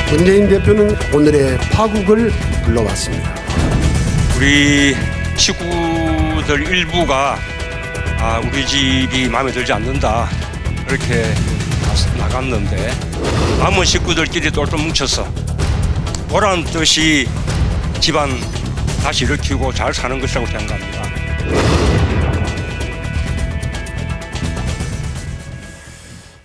문재인 대표는 오늘의 파국을 불러왔습니다. 우리 식구들 일부가 우리 집이 마음에 들지 않는다 이렇게 나갔는데 남은 식구들끼리 똘똘 뭉쳐서 보란 듯이 집안 다시 일으키고 잘 사는 것이라고 생각합니다.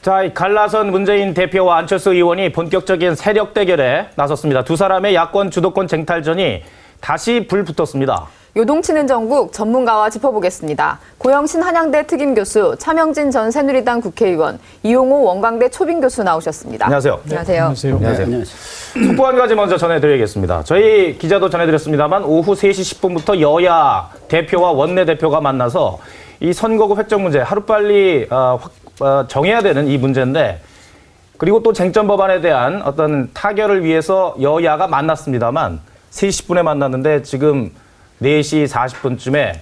자, 이 갈라선 문재인 대표와 안철수 의원이 본격적인 세력 대결에 나섰습니다. 두 사람의 야권 주도권 쟁탈전이 다시 불붙었습니다. 요동치는 전국 전문가와 짚어보겠습니다. 고영신 한양대 특임교수, 차명진 전 새누리당 국회의원, 이용호 원광대 초빙교수 나오셨습니다. 안녕하세요. 안녕하세요. 안녕하세요. 속보 한 가지 먼저 전해드리겠습니다. 저희 기자도 전해드렸습니다만 오후 3시 10분부터 여야 대표와 원내대표가 만나서 이 선거구 획정 문제 하루빨리 정해야 되는 이 문제인데, 그리고 또 쟁점 법안에 대한 어떤 타결을 위해서 여야가 만났습니다만 3시 10분에 만났는데 지금 4시 40분쯤에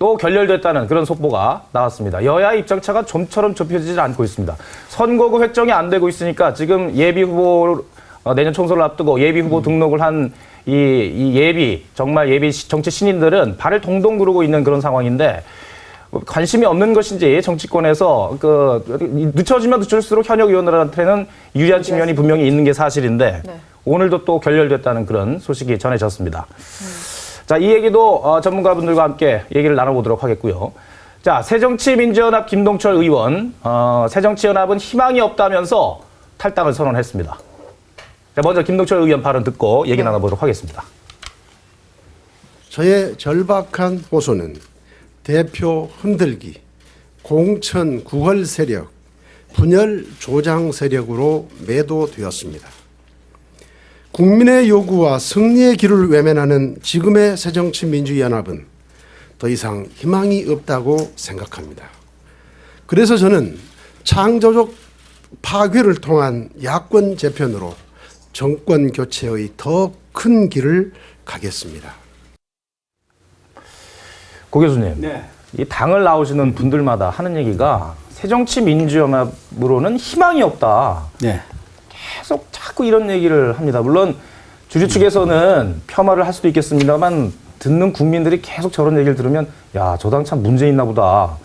또 결렬됐다는 그런 속보가 나왔습니다. 여야의 입장차가 좀처럼 좁혀지지 않고 있습니다. 선거구 획정이 안 되고 있으니까 지금 예비 후보 내년 총선을 앞두고 예비 후보 등록을 한 이 예비 정말 예비 정치 신인들은 발을 동동 구르고 있는 그런 상황인데, 관심이 없는 것인지 정치권에서 늦춰지면 늦출수록 현역 의원들한테는 유리한 측면이 분명히 있는 게 사실인데, 네. 오늘도 또 결렬됐다는 그런 소식이 전해졌습니다. 자, 이 얘기도 전문가분들과 함께 얘기를 나눠보도록 하겠고요. 자, 새정치민주연합 김동철 의원, 새정치연합은 희망이 없다면서 탈당을 선언했습니다. 자, 먼저 김동철 의원 발언 듣고 얘기 나눠보도록 하겠습니다. 저의 절박한 호소는 대표 흔들기, 공천 구헐 세력, 분열 조장 세력으로 매도되었습니다. 국민의 요구와 승리의 길을 외면하는 지금의 새정치민주연합은 더 이상 희망이 없다고 생각합니다. 그래서 저는 창조적 파괴를 통한 야권 재편으로 정권 교체의 더 큰 길을 가겠습니다. 고 교수님, 네. 이 당을 나오시는 분들마다 하는 얘기가 새정치민주연합으로는 희망이 없다. 네. 계속 자꾸 이런 얘기를 합니다. 물론 주류 측에서는 폄하를 할 수도 있겠습니다만 듣는 국민들이 계속 저런 얘기를 들으면 야, 저 당 참 문제 있나 보다.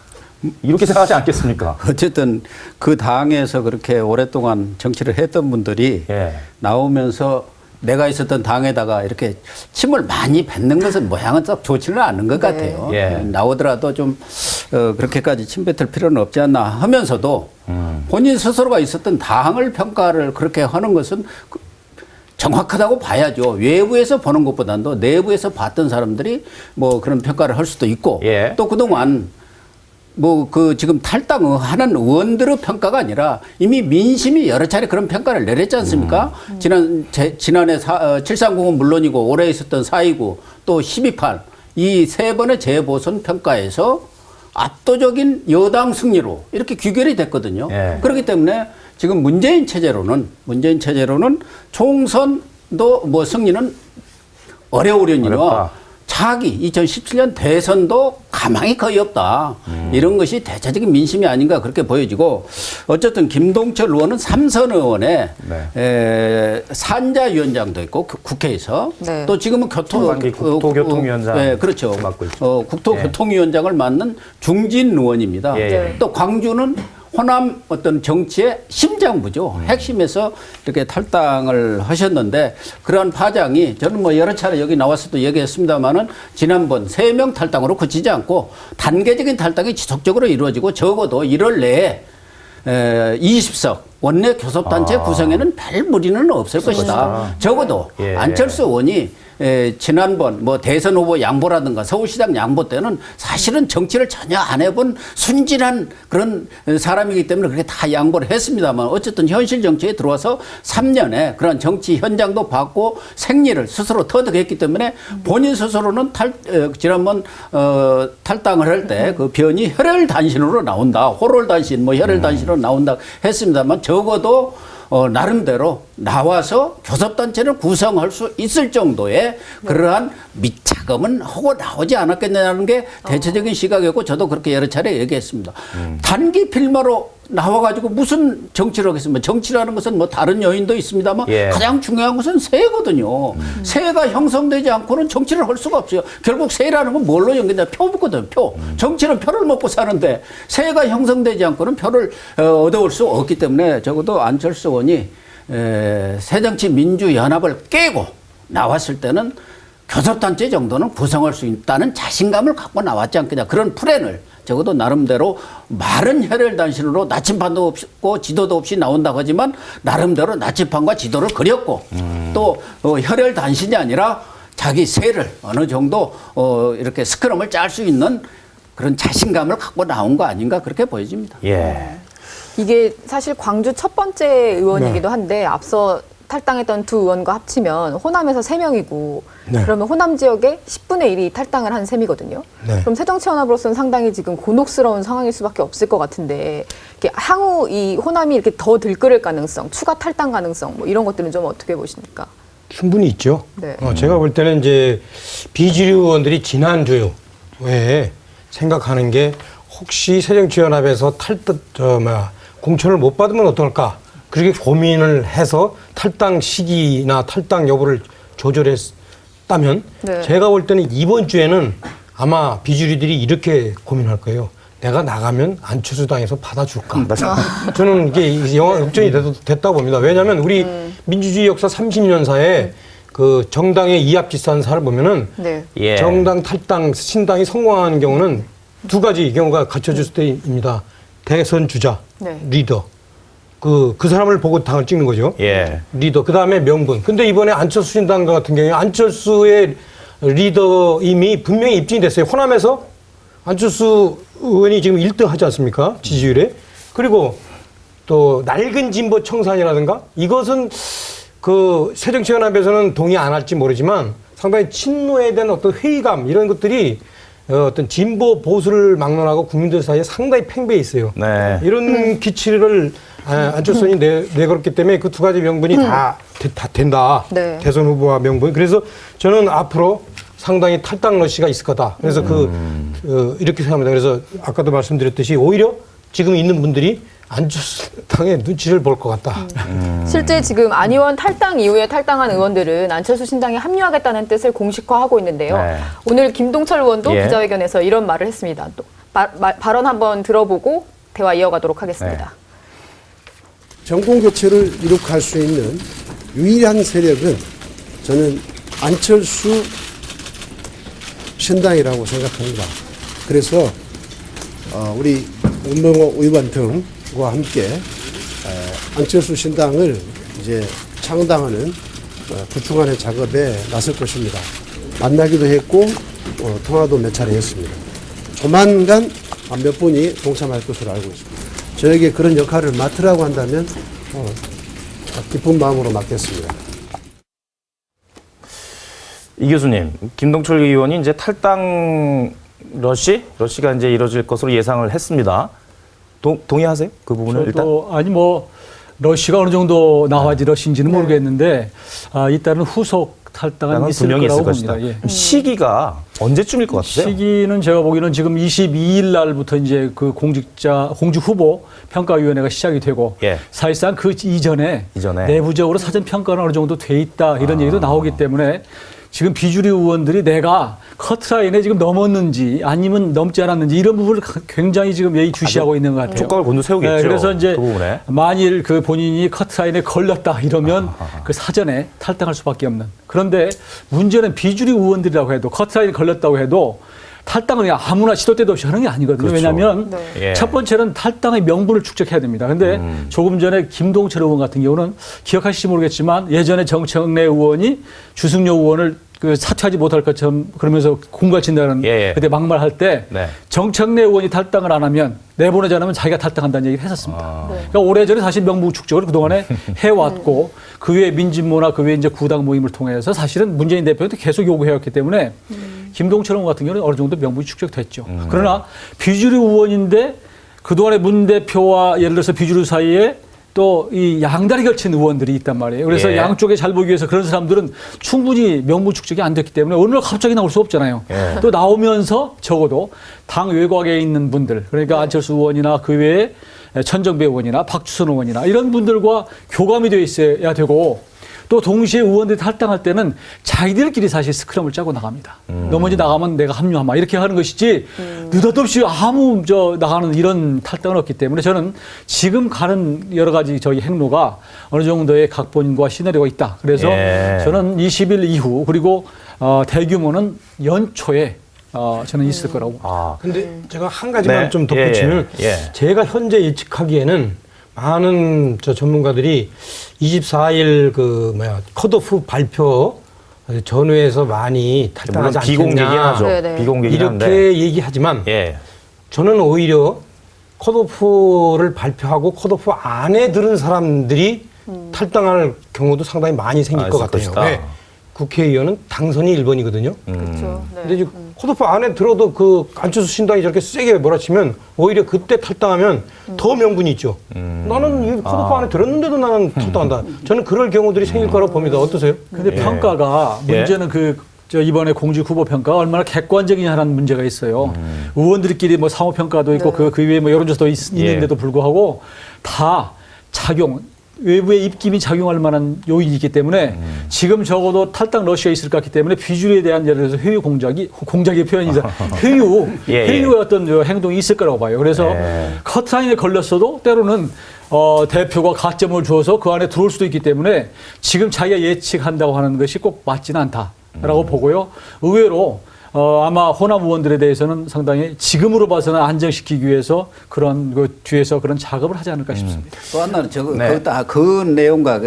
이렇게 생각하지 않겠습니까? 어쨌든 그 당에서 그렇게 오랫동안 정치를 했던 분들이 나오면서 내가 있었던 당에다가 이렇게 침을 많이 뱉는 것은 모양은 썩 좋지는 않은 것 같아요. 나오더라도 좀 그렇게까지 침 뱉을 필요는 없지 않나 하면서도 본인 스스로가 있었던 당을 평가를 그렇게 하는 것은 정확하다고 봐야죠. 외부에서 보는 것보다도 내부에서 봤던 사람들이 뭐 그런 평가를 할 수도 있고 또 그동안 지금 탈당하는 의원들의 평가가 아니라 이미 민심이 여러 차례 그런 평가를 내렸지 않습니까? 지난해 730은 물론이고 올해 있었던 4.29 또 12.8 이 세 번의 재보선 평가에서 압도적인 여당 승리로 이렇게 귀결이 됐거든요. 그렇기 때문에 지금 문재인 체제로는 총선도 승리는 어려우려니와 차기 2017년 대선도 가망이 거의 없다. 이런 것이 대체적인 민심이 아닌가 그렇게 보여지고, 어쨌든 김동철 의원은 삼선 의원의 산자위원장도 있고 국회에서 또 지금은 국토교통위원장 그렇죠. 맡고 있죠. 국토교통위원장을 맡는 중진 의원입니다. 또 광주는 호남 어떤 정치의 심장부죠. 핵심에서 이렇게 탈당을 하셨는데, 그러한 파장이 저는 여러 차례 여기 나와서도 얘기했습니다만은 지난번 3명 탈당으로 그치지 않고 단계적인 탈당이 지속적으로 이루어지고 적어도 1월 내에 20석 원내 교섭단체 구성에는 별 무리는 없을 것이다. 적어도 안철수 의원이 지난번 대선 후보 양보라든가 서울시장 양보 때는 사실은 정치를 전혀 안 해본 순진한 그런 사람이기 때문에 그렇게 다 양보를 했습니다만, 어쨌든 현실 정치에 들어와서 3년에 그런 정치 현장도 봤고 생리를 스스로 터득했기 때문에 본인 스스로는 지난번 탈당을 할 때 그 변이 혈혈단신으로 나온다. 호롤단신, 혈혈단신으로 나온다 했습니다만, 적어도 나름대로 나와서 교섭단체를 구성할 수 있을 정도의 그러한 밑작업은 하고 나오지 않았겠냐는 게 대체적인 시각이었고, 저도 그렇게 여러 차례 얘기했습니다. 단기 필마로 나와가지고 무슨 정치를 하겠습니까? 정치라는 것은 뭐 다른 요인도 있습니다만 예. 가장 중요한 것은 세거든요. 세가 형성되지 않고는 정치를 할 수가 없어요. 결국 세라는 건 뭘로 연결되냐? 표거든요. 표. 정치는 표를 먹고 사는데 세가 형성되지 않고는 표를 얻어올 수 없기 때문에 적어도 안철수 의원이 새정치민주연합을 깨고 나왔을 때는 교섭단체 정도는 구성할 수 있다는 자신감을 갖고 나왔지 않겠냐. 그런 플랜을 적어도 나름대로 말은 혈혈단신으로 나침반도 없고 지도도 없이 나온다고 하지만 나름대로 나침반과 지도를 그렸고 또 혈혈단신이 아니라 자기 세를 어느 정도 이렇게 스크럼을 짤 수 있는 그런 자신감을 갖고 나온 거 아닌가 그렇게 보여집니다. 예. 이게 사실 광주 첫 번째 의원이기도 한데 앞서 탈당했던 두 의원과 합치면 호남에서 3명이고 네. 그러면 호남 지역에 10분의 1이 탈당을 한 셈이거든요. 네. 그럼 새정치연합으로서는 상당히 지금 곤혹스러운 상황일 수밖에 없을 것 같은데 이렇게 향후 이 호남이 이렇게 더 들끓을 가능성, 추가 탈당 가능성 뭐 이런 것들은 좀 어떻게 보십니까? 충분히 있죠. 네. 제가 볼 때는 이제 비주류 의원들이 지난주에 생각하는 게 혹시 새정치연합에서 공천을 못 받으면 어떨까? 그렇게 고민을 해서 탈당 시기나 탈당 여부를 조절했다면 네. 제가 볼 때는 이번 주에는 아마 비주류들이 이렇게 고민할 거예요. 내가 나가면 안철수당에서 받아줄까? 저는 이게 영화 역전이 됐다고 봅니다. 왜냐하면 우리 민주주의 역사 30년사에 그 정당의 이합집산사를 보면은 네. 예. 정당 탈당 신당이 성공하는 경우는 두 가지 경우가 갖춰질 때입니다. 대선 주자, 네. 리더. 그 사람을 보고 당을 찍는 거죠. 예. 리더. 그 다음에 명분. 근데 이번에 안철수 신당 같은 경우에 안철수의 리더 이미 분명히 입증이 됐어요. 호남에서 안철수 의원이 지금 1등 하지 않습니까? 지지율에. 그리고 또 낡은 진보 청산이라든가 이것은 그 새정치연합에서는 동의 안 할지 모르지만 상당히 친노에 대한 어떤 회의감 이런 것들이 어떤 진보 보수를 막론하고 국민들 사이에 상당히 팽배해 있어요. 네. 이런 기치를 안철수 의원이 내걸었기 때문에 그 두 가지 명분이 다 된다. 네. 대선 후보와 명분. 그래서 저는 앞으로 상당히 탈당 러시가 있을 거다. 그래서 이렇게 생각합니다. 그래서 아까도 말씀드렸듯이 오히려 지금 있는 분들이 안철수 당의 눈치를 볼 것 같다. 실제 지금 안 의원 탈당 이후에 탈당한 의원들은 안철수 신당에 합류하겠다는 뜻을 공식화하고 있는데요. 네. 오늘 김동철 의원도 예. 기자회견에서 이런 말을 했습니다. 또 발언 한번 들어보고 대화 이어가도록 하겠습니다. 정권 교체를 이룩할 수 있는 유일한 세력은 저는 안철수 신당이라고 생각합니다. 그래서 우리 문명호 의원 등과 함께 안철수 신당을 이제 창당하는 구축하는 작업에 나설 것입니다. 만나기도 했고 통화도 몇 차례 했습니다. 조만간 몇 분이 동참할 것으로 알고 있습니다. 저에게 그런 역할을 맡으라고 한다면 기쁜 마음으로 맡겠습니다. 이 교수님, 김동철 의원이 이제 탈당 러시가 이제 이루어질 것으로 예상을 했습니다. 동의하세요? 그 부분을 일단? 아니 뭐 러시가 어느 정도 나와지 러시인지는 모르겠는데 일단은 후속 탈당은 있을 분명히 거라고 있을 봅니다. 것이다. 예. 시기가 언제쯤일 것 같으세요? 시기는 제가 보기에는 지금 22일 날부터 이제 그 공직 후보 평가위원회가 시작이 되고 예. 사실상 그 이전에 내부적으로 사전 평가는 어느 정도 돼 있다 이런 얘기도 나오기 때문에 지금 비주류 의원들이 내가 커트라인에 지금 넘었는지 아니면 넘지 않았는지 이런 부분을 굉장히 지금 예의주시하고 있는 것 같아요. 촉각을 곤두세우겠죠. 네, 그래서 이제 그 부분에. 만일 그 본인이 커트라인에 걸렸다 이러면 그 사전에 탈당할 수밖에 없는. 그런데 문제는 비주류 의원들이라고 해도 커트라인에 걸렸다고 해도 탈당은 그냥 아무나 시도 때도 없이 하는 게 아니거든요. 그렇죠. 왜냐하면 예. 첫 번째는 탈당의 명분을 축적해야 됩니다. 근데 조금 전에 김동철 의원 같은 경우는 기억하실지 모르겠지만 예전에 정청래 의원이 주승료 의원을 그 사퇴하지 못할 것처럼 그러면서 공갈친다는 그때 막말할 때 정청래 의원이 탈당을 안 하면 내보내지 않으면 자기가 탈당한다는 얘기를 했었습니다. 그러니까 오래전에 사실 명분축적으로 그동안에 해왔고 그 외에 민진모나 그 외에 이제 구당 모임을 통해서 사실은 문재인 대표도 계속 요구해왔기 때문에 김동철 의원 같은 경우는 어느 정도 명분이 축적됐죠. 그러나 비주류 의원인데 그동안에 문 대표와 예를 들어서 비주류 사이에 또 이 양다리 걸친 의원들이 있단 말이에요. 그래서 양쪽에 잘 보기 위해서 그런 사람들은 충분히 명분 축적이 안 됐기 때문에 어느 날 갑자기 나올 수 없잖아요. 또 나오면서 적어도 당 외곽에 있는 분들, 그러니까 안철수 의원이나 그 외에 천정배 의원이나 박주선 의원이나 이런 분들과 교감이 되어 있어야 되고 또 동시에 의원들이 탈당할 때는 자기들끼리 사실 스크럼을 짜고 나갑니다. 너 먼저 나가면 내가 합류하마 이렇게 하는 것이지 느닷없이 아무 나가는 이런 탈당은 없기 때문에 저는 지금 가는 여러 가지 저희 행로가 어느 정도의 각본과 시나리오가 있다. 그래서 저는 20일 이후 그리고 대규모는 연초에 저는 있을 거라고. 근데 제가 한 가지만 네. 좀 덧붙이면 제가 현재 예측하기에는 많은 전문가들이 24일 컷오프 발표 전후에서 많이 탈당하지 비공개긴 않겠냐 하죠. 네네. 비공개긴 이렇게 한데. 얘기하지만 예. 저는 오히려 컷오프를 발표하고 컷오프 안에 들은 사람들이 탈당할 경우도 상당히 많이 생길 것 있을 같아요. 것이다. 왜? 국회의원은 당선이 1번이거든요. 그렇죠. 네. 근데 이제 컷오프 안에 들어도 그 안철수 신당이 저렇게 세게 몰아치면 오히려 그때 탈당하면 더 명분이 있죠. 나는 이 컷오프 안에 들었는데도 나는 탈당한다. 저는 그럴 경우들이 생길 거라고 봅니다. 어떠세요? 근데 평가가 문제는 이번에 공직 후보 평가가 얼마나 객관적이냐라는 문제가 있어요. 의원들끼리 뭐 상호 평가도 있고 그 외에 뭐 여론조사도 있는데도 불구하고 다 외부의 입김이 작용할 만한 요인이 있기 때문에 지금 적어도 탈당 러시가 있을 것 같기 때문에 비주류에 대한 예를 들어서 회유 공작의 표현이죠. 회유의 어떤 행동이 있을 거라고 봐요. 그래서 커트라인에 걸렸어도 때로는 대표가 가점을 주어서 그 안에 들어올 수도 있기 때문에 지금 자기가 예측한다고 하는 것이 꼭 맞지는 않다라고 보고요. 의외로 아마 호남 의원들에 대해서는 상당히 지금으로 봐서는 안정시키기 위해서 그런 뒤에서 그런 작업을 하지 않을까 싶습니다. 또 하나는 그 내용과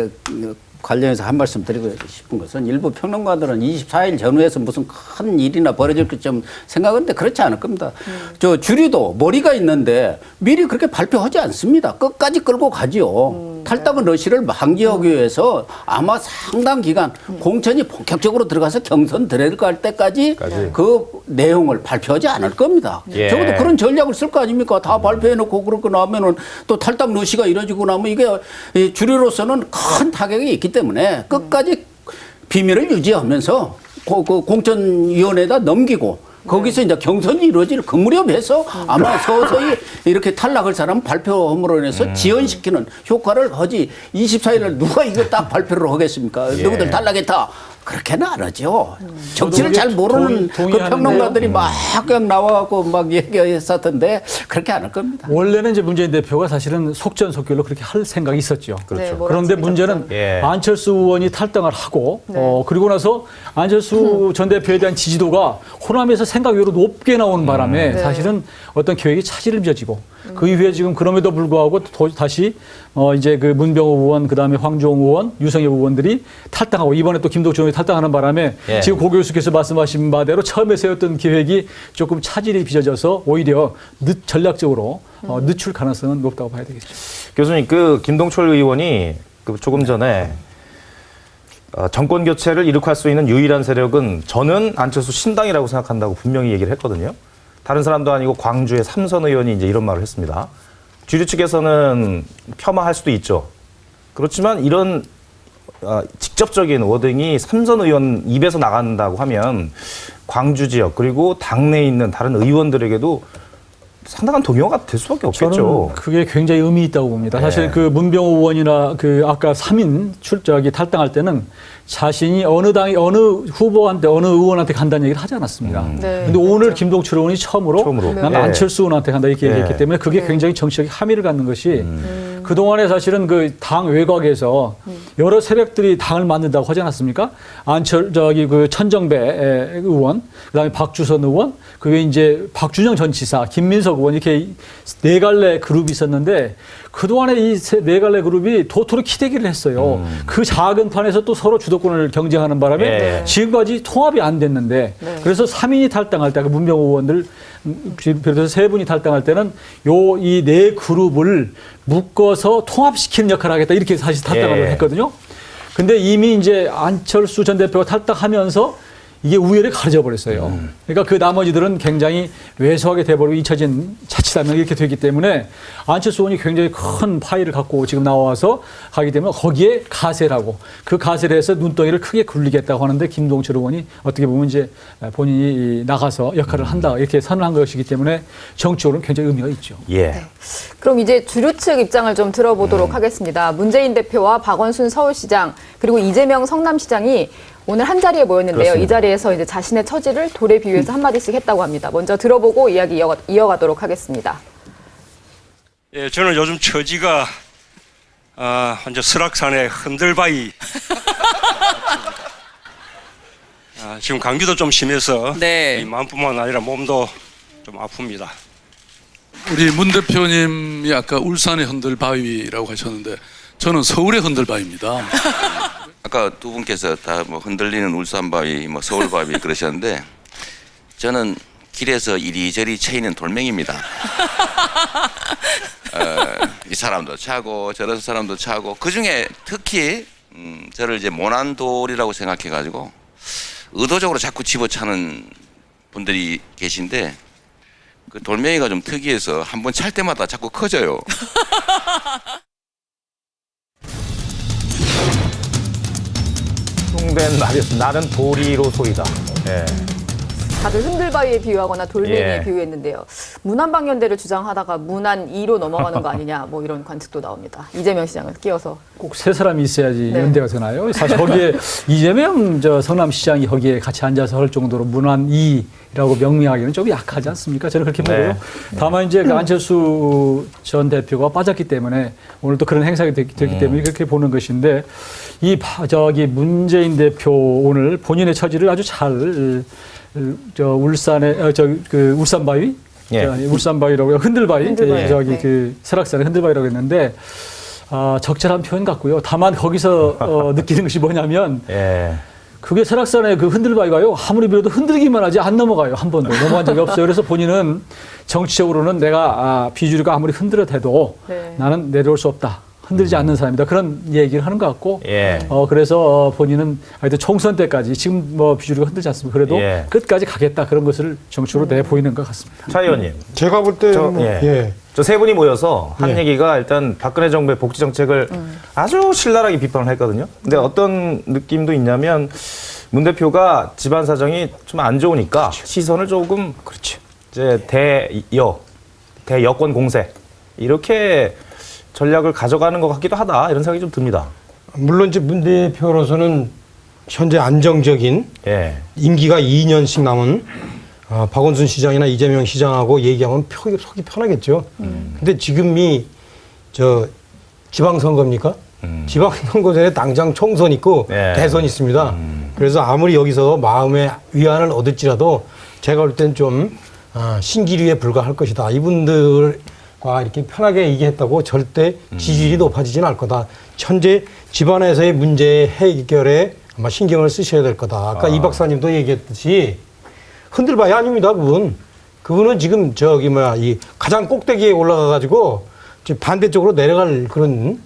관련해서 한 말씀 드리고 싶은 것은 일부 평론가들은 24일 전후에서 무슨 큰 일이나 벌어질 것처럼 생각하는데 그렇지 않을 겁니다. 저 주류도 머리가 있는데 미리 그렇게 발표하지 않습니다. 끝까지 끌고 가지요. 탈당은 러시를 방지하기 위해서 아마 상당 기간 공천이 본격적으로 들어가서 경선 들어갈 때까지 그 내용을 발표하지 않을 겁니다. 적어도 그런 전략을 쓸 거 아닙니까? 다 발표해놓고 그러고 나면은 또 탈당 러시가 이루어지고 나면 이게 주류로서는 큰 타격이 있기 때문에 끝까지 비밀을 유지하면서 공천위원회에다 넘기고 거기서 이제 경선이 이루어질 그 무렵에서 아마 서서히 이렇게 탈락할 사람 발표함으로 인해서 지연시키는 효과를 하지 24일날 누가 이거 딱 발표를 하겠습니까? 누구들 탈락했다. 그렇게는 안 하죠. 정치를 잘 모르는 그 평론가들이 막 그냥 나와갖고 막 얘기했었던데 그렇게 안 할 겁니다. 원래는 이제 문재인 대표가 사실은 속전속결로 그렇게 할 생각이 있었죠. 그렇죠. 그런데 문제는 안철수 의원이 탈당을 하고 그리고 나서 안철수 전 대표에 대한 지지도가 호남에서 생각 외로 높게 나오는 바람에 사실은 어떤 계획이 차질을 빚어지고 그 이후에 지금 그럼에도 불구하고 다시 이제 그 문병호 의원 그다음에 황교안 의원, 유성엽 의원들이 탈당하고 이번에 또 김덕준 의원이 탈당하는 바람에 지금 고 교수께서 말씀하신 바대로 처음에 세웠던 계획이 조금 차질이 빚어져서 오히려 전략적으로 늦출 가능성은 높다고 봐야 되겠죠. 교수님, 그 김동철 의원이 조금 전에 정권 교체를 이룩할 수 있는 유일한 세력은 저는 안철수 신당이라고 생각한다고 분명히 얘기를 했거든요. 다른 사람도 아니고 광주의 삼선 의원이 이제 이런 말을 했습니다. 주류 측에서는 폄하할 수도 있죠. 그렇지만 이런 직접적인 워딩이 삼선 의원 입에서 나간다고 하면 광주 지역 그리고 당내에 있는 다른 의원들에게도 상당한 동요가 될 수밖에 없겠죠. 저는 그게 굉장히 의미 있다고 봅니다. 사실 그 문병호 의원이나 그 아까 3인 탈당할 때는 자신이 어느 당이 어느 후보한테 어느 의원한테 간다는 얘기를 하지 않았습니다. 그런데 오늘 김동철 의원이 처음으로 나는 안철수 의원한테 간다 이렇게 얘기했기 때문에 그게 굉장히 정치적인 함의를 갖는 것이 그동안에 사실은 그 당 외곽에서 여러 세력들이 당을 만든다고 하지 않았습니까? 그 천정배 의원, 그다음에 박주선 의원, 그게 이제 박준영 전 지사, 김민석 의원 이렇게 네 갈래 그룹이 있었는데 그동안에 이 네 갈래 그룹이 도토로 키대기를 했어요. 그 작은 판에서 또 서로 주도권을 경쟁하는 바람에 지금까지 통합이 안 됐는데 그래서 3인이 탈당할 때 문병호 의원들 비롯해서 세 분이 탈당할 때는 이 네 그룹을 묶어서 통합시키는 역할을 하겠다 이렇게 사실 탈당을 했거든요. 근데 이미 이제 안철수 전 대표가 탈당하면서 이게 우열이 가려져 버렸어요. 그러니까 그 나머지들은 굉장히 왜소하게 돼버리고 잊혀진 자칫하면 이렇게 되기 때문에 안철수 의원이 굉장히 큰 파일을 갖고 지금 나와서 가기 때문에 거기에 가세를 하고 그 가세를 해서 눈덩이를 크게 굴리겠다고 하는데 김동철 의원이 어떻게 보면 이제 본인이 나가서 역할을 한다 이렇게 선언한 것이기 때문에 정치적으로는 굉장히 의미가 있죠. 예. 그럼 이제 주류 측 입장을 좀 들어보도록 하겠습니다. 문재인 대표와 박원순 서울시장 그리고 이재명 성남시장이 오늘 한 자리에 모였는데요. 그렇습니다. 이 자리에서 이제 자신의 처지를 돌에 비유해서 한마디씩 했다고 합니다. 먼저 들어보고 이야기 이어가도록 하겠습니다. 예, 저는 요즘 처지가 완전 설악산의 흔들바위. 지금 감기도 좀 심해서 네. 이 마음뿐만 아니라 몸도 좀 아픕니다. 우리 문 대표님이 아까 울산의 흔들바위라고 하셨는데 저는 서울의 흔들바위입니다. 아까 두 분께서 다 뭐 흔들리는 울산바위, 뭐 서울바위 그러셨는데 저는 길에서 이리저리 쳐있는 돌멩이입니다. 이 사람도 차고 저런 사람도 차고 그 중에 특히 저를 이제 모난 돌이라고 생각해가지고 의도적으로 자꾸 집어차는 분들이 계신데 그 돌멩이가 좀 특이해서 한번 찰 때마다 자꾸 커져요. 된 말이었습니다. 나는 도리로 소이다. 예. 다들 흔들바위에 비유하거나 돌멩이에 예. 비유했는데요. 문안방연대를 주장하다가 문안2로 넘어가는 거 아니냐 뭐 이런 관측도 나옵니다. 이재명 시장을 끼워서. 꼭 세 사람이 있어야지 네. 연대가 되나요? 사실 거기에 이재명 성남시장이 거기에 같이 앉아서 할 정도로 문안2라고 명명하기는 좀 약하지 않습니까? 저는 그렇게 보고요. 네. 다만 이제 그 안철수 전 대표가 빠졌기 때문에 오늘 또 그런 행사가 됐기 때문에 그렇게 보는 것인데 문재인 대표 오늘 본인의 처지를 아주 잘 울산바위? 예. 울산바위라고요. 흔들바위. 흔들바위. 저기 네. 그 설악산의 흔들바위라고 했는데 적절한 표현 같고요. 다만 거기서 느끼는 것이 뭐냐면 예. 그게 설악산의 그 흔들바위가요. 아무리 밀어도 흔들기만 하지 안 넘어가요. 한 번도. 넘어간 적이 없어요. 그래서 본인은 정치적으로는 내가 비주류가 아무리 흔들어대도 네. 나는 내려올 수 없다. 흔들지 않는 사람이다. 그런 얘기를 하는 것 같고 예. 그래서 본인은 하여튼 총선 때까지 지금 뭐 비주류가 흔들지 않습니다. 그래도 예. 끝까지 가겠다. 그런 것을 정치로 내보이는 것 같습니다. 차 의원님. 제가 볼 때는 예. 저 세 분이 모여서 한 예. 얘기가 일단 박근혜 정부의 복지 정책을 아주 신랄하게 비판을 했거든요. 근데 어떤 느낌도 있냐면 문 대표가 집안 사정이 좀 안 좋으니까 시선을 조금 이제 대여권 공세 이렇게 전략을 가져가는 것 같기도 하다 이런 생각이 좀 듭니다. 물론 이제 문 대표로서는 현재 안정적인 예. 임기가 2년씩 남은 박원순 시장이나 이재명 시장하고 얘기하면 속이 편하겠죠. 근데 지금이 지방선거입니까? 지방선거 전에 당장 총선 있고 네. 대선 있습니다. 그래서 아무리 여기서 마음의 위안을 얻을지라도 제가 볼 땐 좀 신기류에 불과할 것이다. 이분들과 이렇게 편하게 얘기했다고 절대 지지율이 높아지지는 않을 거다. 현재 집안에서의 문제 해결에 아마 신경을 쓰셔야 될 거다. 아까 이 박사님도 얘기했듯이 흔들바위 아닙니다, 그분. 그분은 지금 이 가장 꼭대기에 올라가가지고 지금 반대쪽으로 내려갈 그런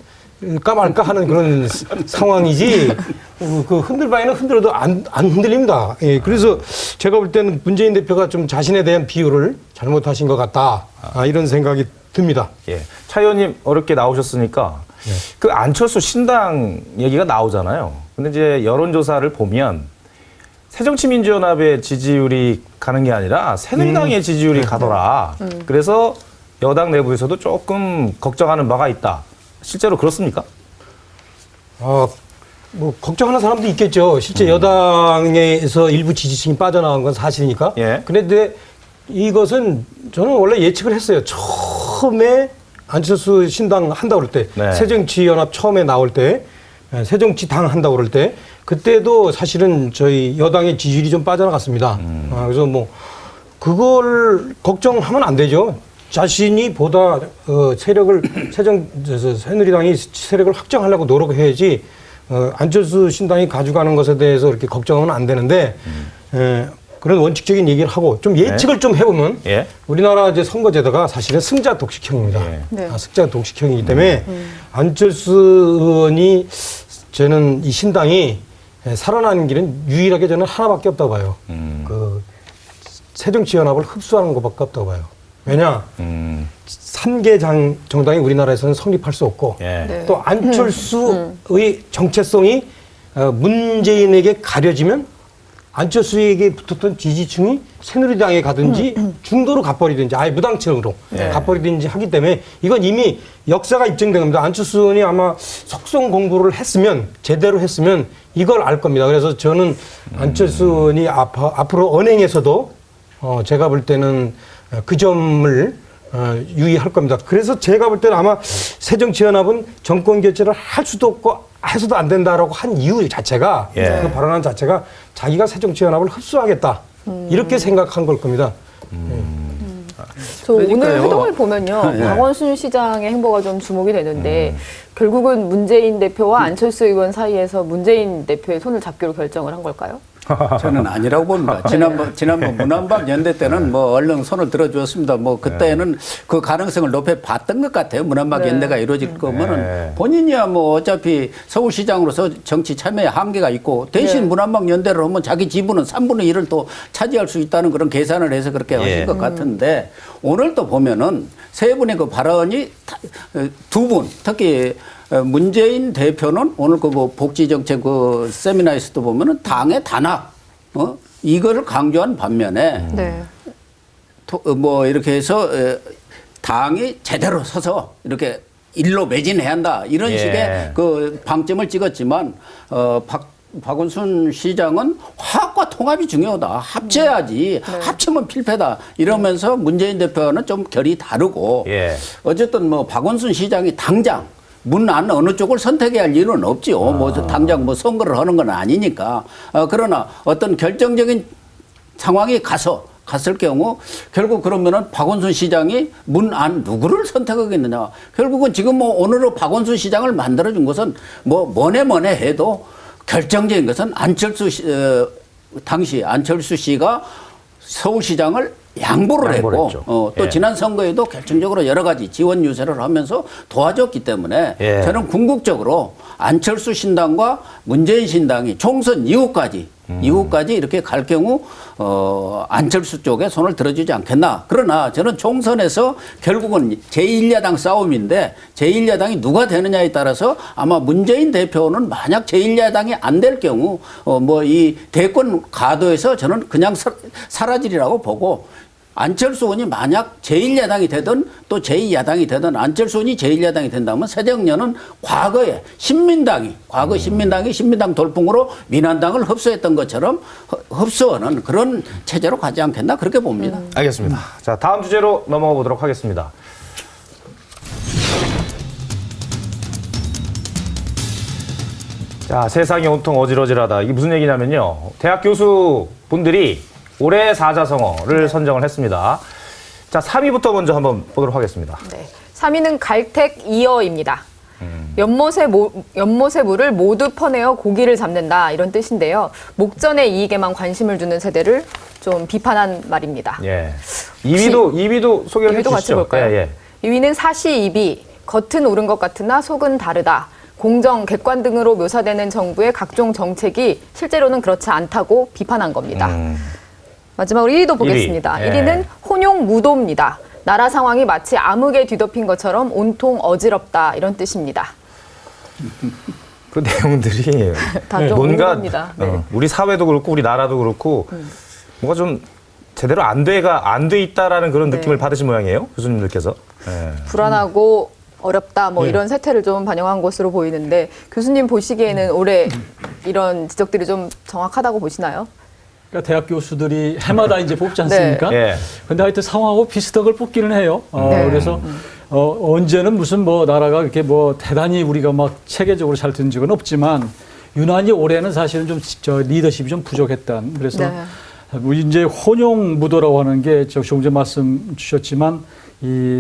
까말까 하는 그런 상황이지. 그 흔들바위는 흔들어도 안 흔들립니다. 예, 그래서 제가 볼 때는 문재인 대표가 좀 자신에 대한 비유를 잘못하신 것 같다. 이런 생각이 듭니다. 예. 차 의원님 어렵게 나오셨으니까 그 안철수 신당 얘기가 나오잖아요. 근데 이제 여론조사를 보면 새정치민주연합의 지지율이 가는 게 아니라 새누리당의 지지율이 가더라. 그래서 여당 내부에서도 조금 걱정하는 바가 있다. 실제로 그렇습니까? 뭐 걱정하는 사람도 있겠죠. 실제 여당에서 일부 지지층이 빠져나간 건 사실이니까. 예. 근데 이것은 저는 원래 예측을 했어요. 처음에 안철수 신당 한다고 그럴 때, 네. 새정치연합 처음에 나올 때, 새정치당 한다고 그럴 때, 그때도 사실은 저희 여당의 지지율이 좀 빠져나갔습니다. 그래서 뭐 그걸 걱정하면 안 되죠. 자신이 보다 새누리당이 세력을 확장하려고 노력해야지 안철수 신당이 가져가는 것에 대해서 이렇게 걱정하면 안 되는데 그런 원칙적인 얘기를 하고 좀 예측을 좀 해보면 예. 우리나라 이제 선거제도가 사실은 승자 독식형입니다. 예. 네. 승자 독식형이기 때문에 안철수 의원이 저는 이 신당이 살아나는 길은 유일하게 저는 하나밖에 없다고 봐요. 그 새정치연합을 흡수하는 것밖에 없다고 봐요. 왜냐? 3개 정당이 우리나라에서는 성립할 수 없고 예. 또 안철수의 정체성이 문재인에게 가려지면 안철수에게 붙었던 지지층이 새누리당에 가든지 중도로 가버리든지 아예 무당층으로 가버리든지 하기 때문에 이건 이미 역사가 입증된 겁니다. 안철수 의원이 아마 속성 공부를 했으면 제대로 했으면 이걸 알 겁니다. 그래서 저는 안철수 의원이 앞으로 언행에서도 제가 볼 때는 그 점을 유의할 겁니다. 그래서 제가 볼 때는 아마 새정치연합은 정권 교체를 할 수도 없고 해서도 안 된다라고 한 이유 자체가 그 발언한 자체가 자기가 새정치연합을 흡수하겠다 이렇게 생각한 걸 겁니다. 저 오늘 회동을 보면요. 박원순 시장의 행보가 좀 주목이 되는데 결국은 문재인 대표와 안철수 의원 사이에서 문재인 대표의 손을 잡기로 결정을 한 걸까요? 저는 아니라고 봅니다. 지난번 문안박 연대 때는 뭐 얼른 손을 들어주었습니다. 뭐 그때는 그 가능성을 높여 봤던 것 같아요. 문안박 연대가 이루어질 거면은 본인이야 뭐 어차피 서울시장으로서 정치 참여에 한계가 있고 대신 문안박 연대를 하면 자기 지분은 3분의 1을 또 차지할 수 있다는 그런 계산을 해서 그렇게 하신 것 같은데 오늘 또 보면은 세 분의 그 발언이 두 분 특히 문재인 대표는 오늘 그 뭐 복지정책 그 세미나에서도 보면은 당의 단합, 이거를 강조한 반면에 뭐 이렇게 해서 당이 제대로 서서 이렇게 일로 매진해야 한다 이런 식의 그 방점을 찍었지만 박원순 시장은 화합과 통합이 중요하다. 합쳐야지. 합치면 필패다. 이러면서 문재인 대표는 좀 결이 다르고 어쨌든 뭐 박원순 시장이 당장 문 안 어느 쪽을 선택해야 할 이유는 없지요. 뭐 당장 뭐 선거를 하는 건 아니니까. 그러나 어떤 결정적인 상황이 갔을 경우 결국 그러면은 박원순 시장이 문 안 누구를 선택하겠느냐. 결국은 지금 뭐 오늘로 박원순 시장을 만들어준 것은 뭐 뭐네 해도 결정적인 것은 당시 안철수 씨가 서울시장을 양보를 했고 또 지난 선거에도 결정적으로 여러 가지 지원 유세를 하면서 도와줬기 때문에 저는 궁극적으로 안철수 신당과 문재인 신당이 총선 이후까지 이렇게 갈 경우 안철수 쪽에 손을 들어주지 않겠나. 그러나 저는 총선에서 결국은 제1야당 싸움인데 제1야당이 누가 되느냐에 따라서 아마 문재인 대표는 만약 제1야당이 안 될 경우 뭐 이 대권 가도에서 저는 그냥 사라지리라고 보고 안철수 의원이 만약 제1야당이 되든 또 제2야당이 되든 안철수 의원이 제1야당이 된다면 새정년은 과거에 신민당 돌풍으로 민한당을 흡수했던 것처럼 흡수하는 그런 체제로 가지 않겠나 그렇게 봅니다. 알겠습니다. 자, 다음 주제로 넘어가 보도록 하겠습니다. 자, 세상이 온통 어질어질하다. 이게 무슨 얘기냐면요. 대학 교수분들이 올해 사자성어를 선정을 했습니다. 자, 3위부터 먼저 한번 보도록 하겠습니다. 네. 3위는 갈택이어입니다. 연못의 물을 모두 퍼내어 고기를 잡는다 이런 뜻인데요. 목전의 이익에만 관심을 두는 세대를 좀 비판한 말입니다. 2위도 소개를 해주시죠. 같이 볼까요? 2위는 사시이비, 겉은 옳은 것 같으나 속은 다르다. 공정, 객관 등으로 묘사되는 정부의 각종 정책이 실제로는 그렇지 않다고 비판한 겁니다. 마지막으로 1위도 보겠습니다. 1위는 혼용무도입니다. 나라 상황이 마치 암흑에 뒤덮인 것처럼 온통 어지럽다 이런 뜻입니다. 그 내용들이 뭔가 우리 사회도 그렇고 우리 나라도 그렇고 뭔가 좀 제대로 안 돼 있다라는 그런 느낌을 받으신 모양이에요, 교수님들께서. 불안하고 어렵다 뭐 이런 세태를 좀 반영한 것으로 보이는데 교수님 보시기에는 올해 이런 지적들이 좀 정확하다고 보시나요? 그러니까 대학 교수들이 해마다 이제 뽑지 않습니까? 근데 하여튼 상황하고 비슷한 걸 뽑기는 해요. 그래서 언제는 무슨 뭐 나라가 이렇게 뭐 대단히 우리가 막 체계적으로 잘 된 적은 없지만 유난히 올해는 사실은 좀 리더십이 좀 부족했던. 그래서 이제 혼용무도라고 하는 게 조금 전에 말씀 주셨지만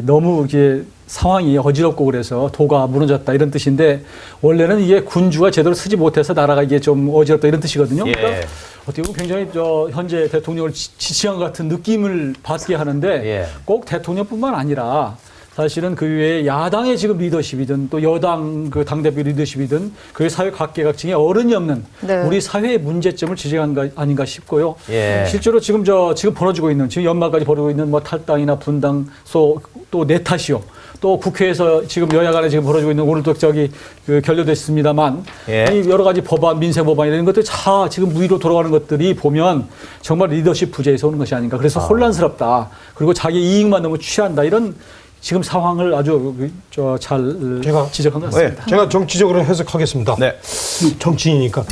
너무 이게 상황이 어지럽고 그래서 도가 무너졌다 이런 뜻인데 원래는 이게 군주가 제대로 쓰지 못해서 나라가 이게 좀 어지럽다 이런 뜻이거든요. 그러니까 어떻게 보면 굉장히 현재 대통령을 지지한 것 같은 느낌을 받게 하는데 꼭 대통령뿐만 아니라 사실은 그 외에 야당의 지금 리더십이든 또 여당 그 당대표 리더십이든 그 사회 각계각층에 어른이 없는 네. 우리 사회의 문제점을 지적한 거 아닌가 싶고요. 예. 실제로 지금 지금 벌어지고 있는 지금 연말까지 벌어지고 있는 뭐 탈당이나 분당 또 내 탓이요. 또 국회에서 지금 여야 간에 지금 벌어지고 있는 오늘도 그 결렬됐습니다만 예. 이 여러 가지 법안, 민생 법안 이런 것들 다 지금 무위로 돌아가는 것들이 보면 정말 리더십 부재에서 오는 것이 아닌가. 그래서 혼란스럽다. 그리고 자기 이익만 너무 취한다. 이런 지금 상황을 아주 잘 지적한 것 같습니다. 제가 정치적으로 해석하겠습니다. 네. 정치인이니까.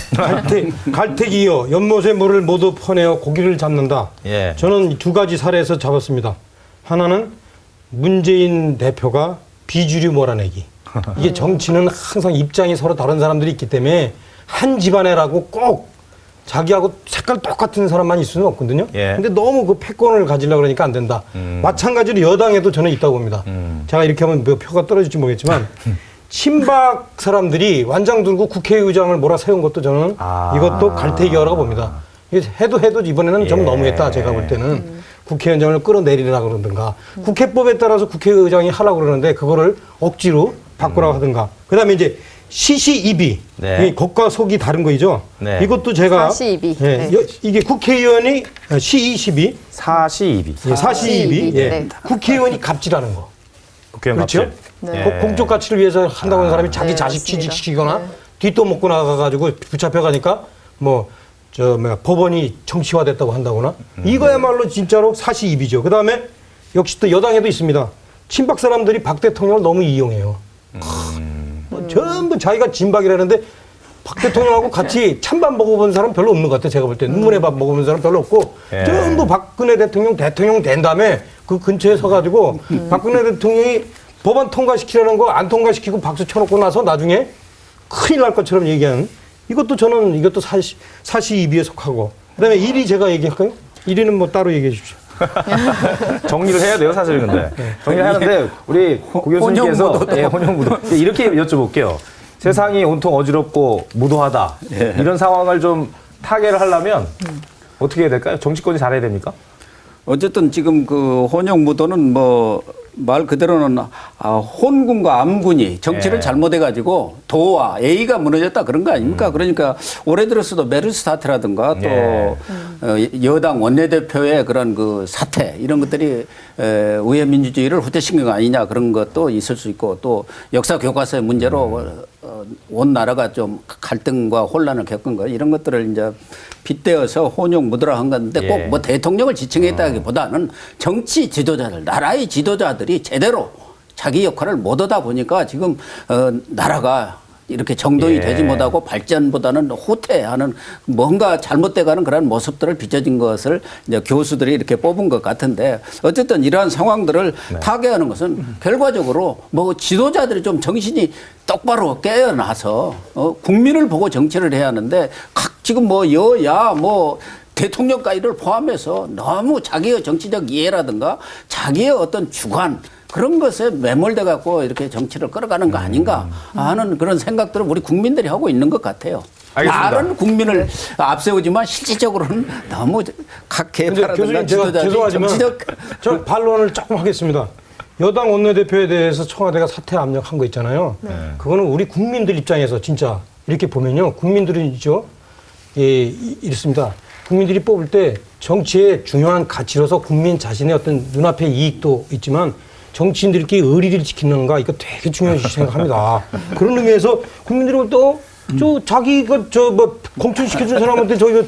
갈택이요. 연못에 물을 모두 퍼내어 고기를 잡는다. 예. 저는 두 가지 사례에서 잡았습니다. 하나는 문재인 대표가 비주류 몰아내기. 이게 정치는 항상 입장이 서로 다른 사람들이 있기 때문에 한 집안에라고 꼭 자기하고 색깔 똑같은 사람만 있을 수는 없거든요. 예. 근데 너무 그 패권을 가지려고 그러니까 안 된다. 마찬가지로 여당에도 저는 있다고 봅니다. 제가 이렇게 하면 몇 표가 떨어질지 모르겠지만 친박 사람들이 완장 들고 국회의장을 몰아세운 것도 저는 이것도 갈대기어라고 봅니다. 해도 이번에는 좀 너무했다. 제가 볼 때는 국회의장을 끌어내리라고 그러든가 국회법에 따라서 국회의장이 하라고 그러는데 그거를 억지로 바꾸라고 하든가. 그다음에 이제 시시2비, 네. 겉과 속이 다른 거죠. 네. 이것도 제가 사시2비. 예, 네. 이게 국회의원이 시시2비, 사시2비. 예, 사시2비, 예. 네. 국회의원이 갑질하는 거. 국회의원 그렇죠? 갑질. 네. 공적 가치를 위해서 한다고 하는 사람이 자기 네, 자식 맞습니다. 취직시키거나 네. 뒷돈 먹고 나가가지고 붙잡혀가니까 법원이 정치화됐다고 한다거나 이거야말로 진짜로 사시2비죠. 그 다음에 역시 또 여당에도 있습니다. 친박 사람들이 박 대통령을 너무 이용해요. 전부 자기가 진박이라는데 박 대통령하고 같이 찬밥 먹어본 사람 별로 없는 것 같아요. 제가 볼 때 눈물의 밥 먹어본 사람 별로 없고 예. 전부 박근혜 대통령 된 다음에 그 근처에 서가지고 박근혜 대통령이 법안 통과시키려는 거 안 통과시키고 박수 쳐놓고 나서 나중에 큰일 날 것처럼 얘기하는 이것도 사시2비에 속하고 그다음에 1위 제가 얘기할까요? 1위는 뭐 따로 얘기해 주십시오. 정리를 해야 돼요, 사실 근데. 정리를 하는데 우리 고 교수님께서 혼용무도 이렇게 여쭤볼게요. 세상이 온통 어지럽고 무도하다. 이런 상황을 좀 타개를 하려면 어떻게 해야 될까요? 정치권이 잘해야 됩니까? 어쨌든 지금 그 혼용무도는 뭐 말 그대로는 혼군과 암군이 정치를 예. 잘못해가지고 도와 A가 무너졌다 그런 거 아닙니까? 그러니까 올해 들어서도 메르스타트라든가 또 예. 여당 원내대표의 그런 그 사태 이런 것들이 우회 민주주의를 후퇴시킨 거 아니냐 그런 것도 있을 수 있고 또 역사 교과서의 문제로 온 나라가 좀 갈등과 혼란을 겪은 거 이런 것들을 이제 빗대어서 혼용무도라 한 건데 꼭 뭐 대통령을 지칭했다기보다는 정치 지도자들, 나라의 지도자들이 제대로 자기 역할을 못하다 보니까 지금 나라가 이렇게 정돈이 되지 못하고 발전보다는 후퇴하는 뭔가 잘못돼가는 그런 모습들을 비춰진 것을 이제 교수들이 이렇게 뽑은 것 같은데 어쨌든 이러한 상황들을 타개하는 것은 결과적으로 뭐 지도자들이 좀 정신이 똑바로 깨어나서 국민을 보고 정치를 해야 하는데 지금 뭐 여야 뭐 대통령까지를 포함해서 너무 자기의 정치적 이해라든가 자기의 어떤 주관 그런 것에 매몰돼 갖고 이렇게 정치를 끌어가는 거 아닌가 하는 그런 생각들을 우리 국민들이 하고 있는 것 같아요. 알겠습니다. 다른 국민을 앞세우지만 실질적으로는 너무 각 개파라든가 교수님 제가 지도자들이 죄송하지만 정치적 저 반론을 조금 하겠습니다. 여당 원내대표에 대해서 청와대가 사퇴 압력한 거 있잖아요. 그거는 우리 국민들 입장에서 진짜 이렇게 보면요. 국민들이죠. 이렇습니다. 국민들이 뽑을 때 정치의 중요한 가치로서 국민 자신의 어떤 눈앞의 이익도 있지만 정치인들끼리 의리를 지키는가 이거 되게 중요하게 생각합니다. 그런 의미에서 국민들이 또 자기가 공천시켜준 사람한테 저희가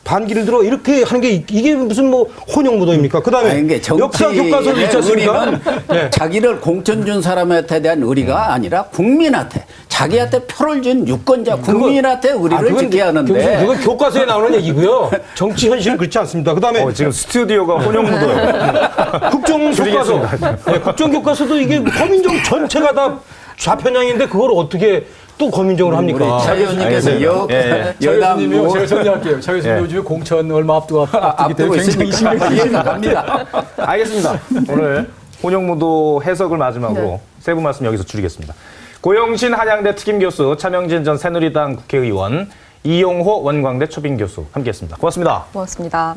반기를 들어 이렇게 하는 게 이게 무슨 뭐 혼용무도입니까? 그다음에 역사 교과서도 있지 않습니까? 네. 자기를 공천 준 사람한테 대한 의리가 아니라 국민한테 자기한테 표를 준 유권자 국민한테 의리를 지켜야 하는데 그건 교과서에 나오는 얘기고요. 정치 현실은 그렇지 않습니다. 그다음에 지금 스튜디오가 혼용무도예요. 국정교과서, 국정교과서도 이게 거민족 전체가 다 좌편향인데 그걸 어떻게 또 거민족으로 합니까? 차 의원님께서 여당 교수님이요. 제가 정리할게요. 차 교수님 요즘에 공천 얼마 앞두기 때문에 굉장히 신경이 갑니다. 알겠습니다. 오늘 혼용무도 해석을 마지막으로 세 분 말씀 여기서 줄이겠습니다. 고영신 한양대 특임교수, 차명진 전 새누리당 국회의원, 이용호 원광대 초빙교수 함께했습니다. 고맙습니다. 고맙습니다.